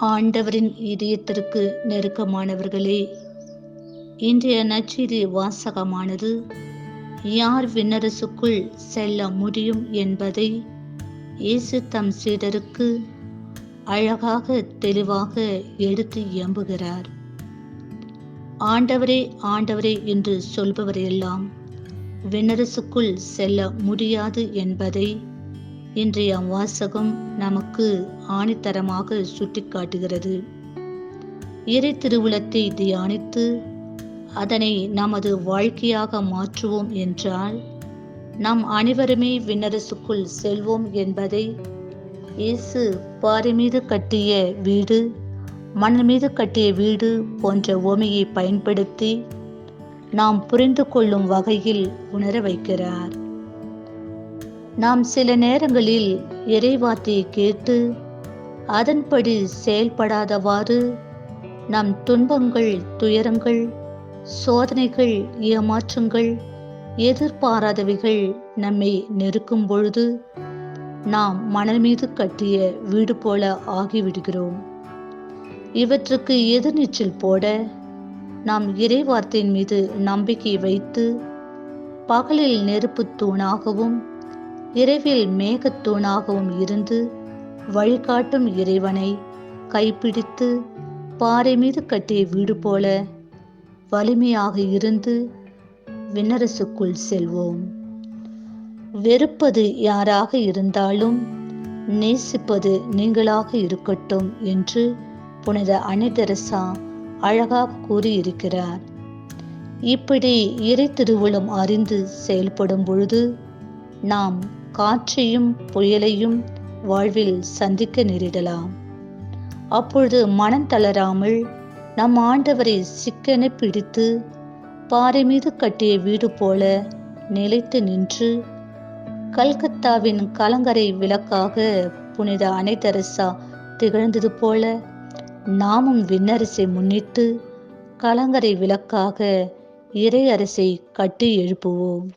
ஆண்டவரின் இதயத்திற்கு நெருக்கமானவர்களே, இன்றைய நற்செய்தி வாசகமானது யார் விண்ணரசுக்குள் செல்ல முடியும் என்பதை இயேசு தம் சீடருக்கு அழகாக தெளிவாக எடுத்து எம்புகிறார். ஆண்டவரே ஆண்டவரே என்று சொல்பவரெல்லாம் விண்ணரசுக்குள் செல்ல முடியாது என்பதை இன்றைய வாசகம் நமக்கு ஆணித்தரமாக சுட்டிக்காட்டுகிறது. இறை திருவுளத்தை தியானித்து அதனை நமது வாழ்க்கையாக மாற்றுவோம் என்றால் நாம் அனைவருமே விண்ணரசுக்குள் செல்வோம் என்பதை இயேசு பாறை மீது கட்டிய வீடு, மணல் மீது கட்டிய வீடு போன்ற உவமையை பயன்படுத்தி நாம் புரிந்து கொள்ளும் வகையில் உணர வைக்கிறார். நாம் சில நேரங்களில் இறைவார்த்தையை கேட்டு அதன்படி செயல்படாதவாறு நம் துன்பங்கள், துயரங்கள், சோதனைகள், ஏமாற்றங்கள், எதிர்பாராதவைகள் நம்மை நெருக்கும் பொழுது நாம் மணல் மீது கட்டிய வீடு போல ஆகிவிடுகிறோம். இவற்றுக்கு எதிர்நீச்சல் போட நாம் இறைவார்த்தையின் மீது நம்பிக்கை வைத்து பகலில் நெருப்பு தூணாகவும் இரவில் மேகத்தூணாகவும் இருந்து வழிகாட்டும் இறைவனை கைப்பிடித்து பாறை மீது கட்டிய வீடு போல வலிமையாக இருந்து விண்ணரசுக்குள் செல்வோம். வெறுப்பது யாராக இருந்தாலும் நேசிப்பது நீங்களாக இருக்கட்டும் என்று புனித அன்னை தெரசா அழகாக கூறியிருக்கிறார். இப்படி இறை திருவுளம் அறிந்து செயல்படும் பொழுது நாம் காற்றையும் புயலையும் வாழ்வில் சந்திக்க நேரிடலாம். அப்பொழுது மனம் தளராமல் நம் ஆண்டவரை சிக்கென பிடித்து பாறை மீது கட்டிய வீடு போல நிலைத்து நின்று கல்கத்தாவின் கலங்கரை விளக்காக புனித அன்னை தெரசா திகழ்ந்தது போல நாமும் விண்ணரசை முன்னிட்டு கலங்கரை விளக்காக இறை அரசை கட்டி எழுப்புவோம்.